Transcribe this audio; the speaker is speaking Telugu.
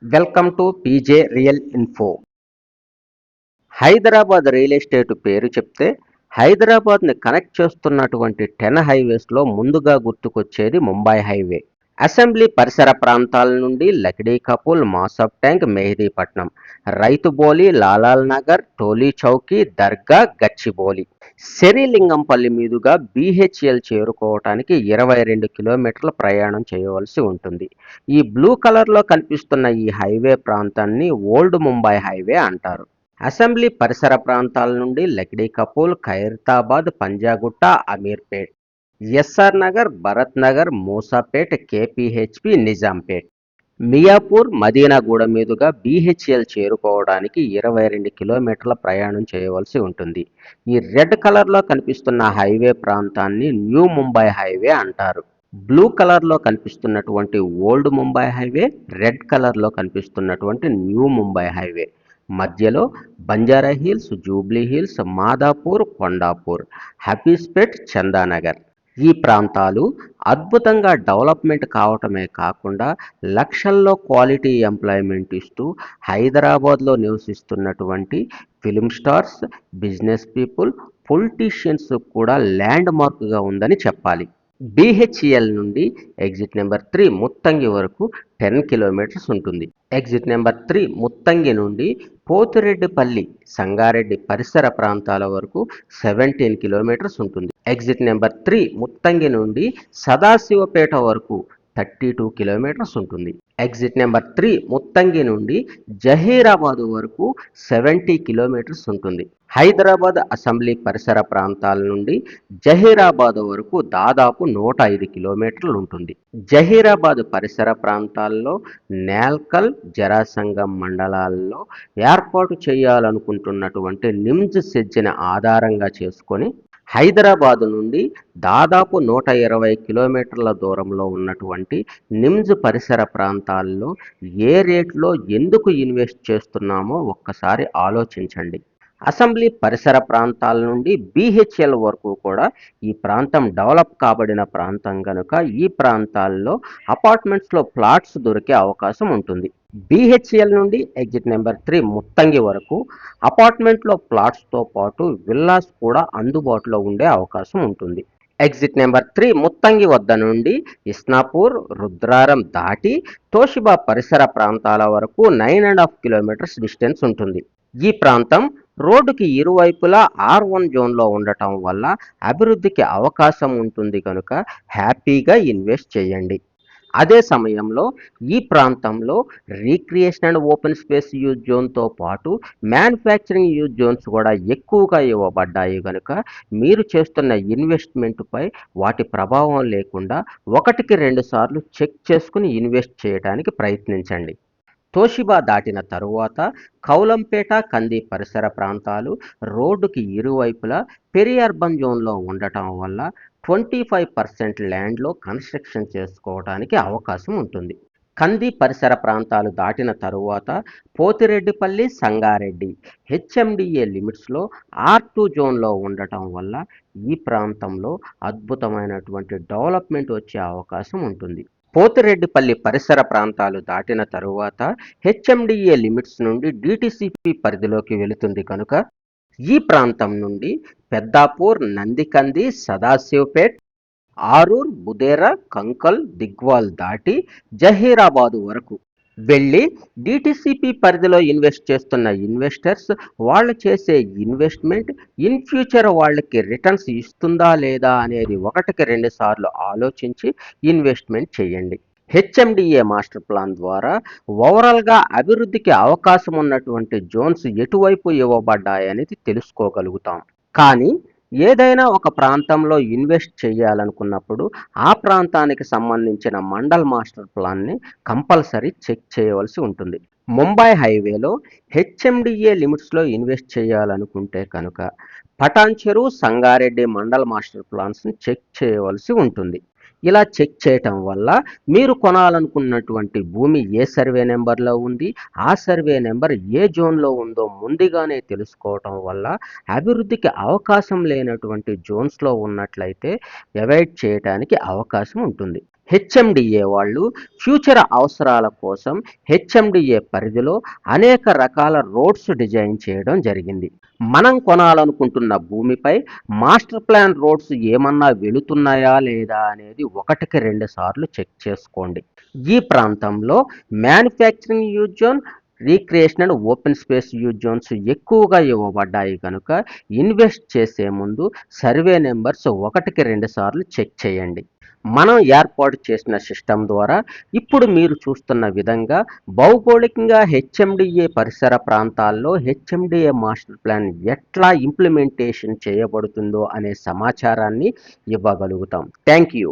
Welcome to PJ real info. Hyderabad real estate పేరు చెప్తే హైదరాబాద్ని కనెక్ట్ చేస్తున్నటువంటి 10 హైవేస్లో ముందుగా గుర్తుకొచ్చేది ముంబై హైవే. అసెంబ్లీ పరిసర ప్రాంతాల నుండి లకిడీ కపూల్, మాసబ్ ట్యాంక్, మెహదీపట్నం, రైతుబోలి, లాలాల్ నగర్, టోలీ చౌకీ, దర్గా, గచ్చిబౌలి, శరిలింగంపల్లి మీదుగా బీహెచ్ఎల్ చేరుకోవటానికి 22 కిలోమీటర్ల ప్రయాణం చేయవలసి ఉంటుంది. ఈ బ్లూ కలర్లో కనిపిస్తున్న ఈ హైవే ప్రాంతాన్ని ఓల్డ్ ముంబై హైవే అంటారు. అసెంబ్లీ పరిసర ప్రాంతాల నుండి లకిడీ కపూల్, ఖైరతాబాద్, పంజాగుట్ట, అమీర్పేట్, ఎస్ఆర్ నగర్, భరత్ నగర్, మూసాపేట్, కేపీహెచ్పి, నిజాంపేట్, మియాపూర్, మదీనాగూడ మీదుగా బీహెచ్ఎల్ చేరుకోవడానికి 22 కిలోమీటర్ల ప్రయాణం చేయవలసి ఉంటుంది. ఈ రెడ్ కలర్లో కనిపిస్తున్న హైవే ప్రాంతాన్ని న్యూ ముంబై హైవే అంటారు. బ్లూ కలర్లో కనిపిస్తున్నటువంటి ఓల్డ్ ముంబై హైవే, రెడ్ కలర్లో కనిపిస్తున్నటువంటి న్యూ ముంబై హైవే. మధ్యలో Banjara Hills, Jubilee Hills, Madhapur, Kondapur, Hafeezpet, Chandanagar. ఈ ప్రాంతాలు అద్భుతంగా డెవలప్మెంట్ కావటమే కాకుండా లక్షల్లో క్వాలిటీ ఎంప్లాయ్మెంట్ ఇస్తూ హైదరాబాద్లో నివసిస్తున్నటువంటి film stars, business people, politicians కూడా ల్యాండ్ మార్క్గా ఉందని చెప్పాలి. బీహెచ్ఎల్ నుండి ఎగ్జిట్ నెంబర్ 3 ముత్తంగి వరకు 10 కిలోమీటర్స్ ఉంటుంది. ఎగ్జిట్ నెంబర్ 3 ముత్తంగి నుండి పోతిరెడ్డిపల్లి, సంగారెడ్డి పరిసర ప్రాంతాల వరకు 17 కిలోమీటర్స్ ఉంటుంది. ఎగ్జిట్ నెంబర్ 3 ముత్తంగి నుండి సదాశివపేట వరకు 32 కిలోమీటర్స్ ఉంటుంది. ఎగ్జిట్ నెంబర్ 3 ముత్తంగి నుండి జహీరాబాద్ వరకు 70 కిలోమీటర్స్ ఉంటుంది. హైదరాబాద్ అసెంబ్లీ పరిసర ప్రాంతాల నుండి జహీరాబాద్ వరకు దాదాపు 105 కిలోమీటర్లు ఉంటుంది. జహీరాబాద్ పరిసర ప్రాంతాల్లో నేల్కల్, జరాసంగం మండలాల్లో ఏర్పాటు చేయాలనుకుంటున్నటువంటి నిమ్స్ సెజ్జిని ఆధారంగా చేసుకొని హైదరాబాదు నుండి దాదాపు 120 కిలోమీటర్ల దూరంలో ఉన్నటువంటి నిమ్స్ పరిసర ప్రాంతాల్లో ఏ రేట్లో ఎందుకు ఇన్వెస్ట్ చేస్తున్నామో ఒక్కసారి ఆలోచించండి. అసెంబ్లీ పరిసర ప్రాంతాల నుండి బీహెచ్ఎల్ వరకు కూడా ఈ ప్రాంతం డెవలప్ కాబడిన ప్రాంతం కనుక ఈ ప్రాంతాల్లో అపార్ట్మెంట్స్లో ప్లాట్స్ దొరికే అవకాశం ఉంటుంది. బీహెచ్ఎల్ నుండి ఎగ్జిట్ నెంబర్ 3 ముత్తంగి వరకు అపార్ట్మెంట్లో ప్లాట్స్తో పాటు విల్లాస్ కూడా అందుబాటులో ఉండే అవకాశం ఉంటుంది. ఎగ్జిట్ నెంబర్ 3 ముత్తంగి వద్ద నుండి ఇస్నాపూర్, రుద్రారం దాటి తోషిబా పరిసర ప్రాంతాల వరకు 9.5 కిలోమీటర్స్ డిస్టెన్స్ ఉంటుంది. ఈ ప్రాంతం రోడ్డుకి ఇరువైపులా R1 జోన్లో ఉండటం వల్ల అభివృద్ధికి అవకాశం ఉంటుంది కనుక హ్యాపీగా ఇన్వెస్ట్ చేయండి. అదే సమయంలో ఈ ప్రాంతంలో recreation and open space use జోన్తో పాటు మ్యానుఫ్యాక్చరింగ్ యూజ్ జోన్స్ కూడా ఎక్కువగా ఇవ్వబడ్డాయి కనుక మీరు చేస్తున్న ఇన్వెస్ట్మెంట్పై వాటి ప్రభావం లేకుండా 1-2 సార్లు చెక్ చేసుకుని ఇన్వెస్ట్ చేయడానికి ప్రయత్నించండి. తోషిబా దాటిన తరువాత కౌలంపేట, కంది పరిసర ప్రాంతాలు రోడ్డుకి ఇరువైపులా పెరి అర్బన్ జోన్లో ఉండటం వల్ల 25% ల్యాండ్లో కన్స్ట్రక్షన్ చేసుకోవడానికి అవకాశం ఉంటుంది. కంది పరిసర ప్రాంతాలు దాటిన తరువాత పోతిరెడ్డిపల్లి, సంగారెడ్డి హెచ్ఎండిఏ లిమిట్స్లో R2 జోన్లో ఉండటం వల్ల ఈ ప్రాంతంలో అద్భుతమైనటువంటి డెవలప్మెంట్ వచ్చే అవకాశం ఉంటుంది. పోతిరెడ్డిపల్లి పరిసర ప్రాంతాలు దాటిన తరువాత హెచ్ఎండిఏ లిమిట్స్ నుండి డిటిసిపి పరిధిలోకి వెళుతుంది కనుక ఈ ప్రాంతం నుండి పెద్దాపూర్, నందికంది, సదాశివపేట్, ఆరూర్, బుదేరా, కంకల్, దిగ్వాల్ దాటి జహీరాబాదు వరకు వెళ్ళి డిటిసిపి పరిధిలో ఇన్వెస్ట్ చేస్తున్న ఇన్వెస్టర్స్ వాళ్ళు చేసే ఇన్వెస్ట్మెంట్ ఇన్ ఫ్యూచర్ వాళ్ళకి రిటర్న్స్ ఇస్తుందా లేదా అనేది 1-2 సార్లు ఆలోచించి ఇన్వెస్ట్మెంట్ చేయండి. హెచ్ఎండిఏ మాస్టర్ ప్లాన్ ద్వారా ఓవరాల్గా అభివృద్ధికి అవకాశం ఉన్నటువంటి జోన్స్ ఎటువైపు ఇవ్వబడ్డాయనేది తెలుసుకోగలుగుతాం. కానీ ఏదైనా ఒక ప్రాంతంలో ఇన్వెస్ట్ చేయాలనుకున్నప్పుడు ఆ ప్రాంతానికి సంబంధించిన మండల్ మాస్టర్ ప్లాన్ని కంపల్సరీ చెక్ చేయవలసి ఉంటుంది. ముంబై హైవేలో హెచ్ఎండిఏ లిమిట్స్లో ఇన్వెస్ట్ చేయాలనుకుంటే కనుక పటాన్ చెరువు, సంగారెడ్డి మండల్ మాస్టర్ ప్లాన్స్ని చెక్ చేయవలసి ఉంటుంది. ఇలా చెక్ చేయటం వల్ల మీరు కొనాలనుకున్నటువంటి భూమి ఏ సర్వే నెంబర్లో ఉంది, ఆ సర్వే నెంబర్ ఏ జోన్లో ఉందో ముందుగానే తెలుసుకోవటం వల్ల అభివృద్ధికి అవకాశం లేనటువంటి జోన్స్లో ఉన్నట్లయితే అవాయిడ్ చేయడానికి అవకాశం ఉంటుంది. హెచ్ఎండిఏ వాళ్ళు ఫ్యూచర్ అవసరాల కోసం హెచ్ఎండిఏ పరిధిలో అనేక రకాల రోడ్స్ డిజైన్ చేయడం జరిగింది. మనం కొనాలనుకుంటున్న భూమిపై మాస్టర్ ప్లాన్ రోడ్స్ ఏమన్నా వెళుతున్నాయా లేదా అనేది ఒకటికి 2 సార్లు చెక్ చేసుకోండి. ఈ ప్రాంతంలో manufacturing use zone, recreational open space use zones ఎక్కువగా ఇవ్వబడ్డాయి కనుక ఇన్వెస్ట్ చేసే ముందు సర్వే నెంబర్స్ ఒకటికి 2 సార్లు చెక్ చేయండి. మనం ఏర్పాటు చేసిన సిస్టమ్ ద్వారా ఇప్పుడు మీరు చూస్తున్న విధంగా భౌగోళికంగా హెచ్ఎండిఏ పరిసర ప్రాంతాల్లో హెచ్ఎండిఏ మాస్టర్ ప్లాన్ ఎట్లా ఇంప్లిమెంటేషన్ చేయబడుతుందో అనే సమాచారాన్ని ఇవ్వగలుగుతాం. Thank you.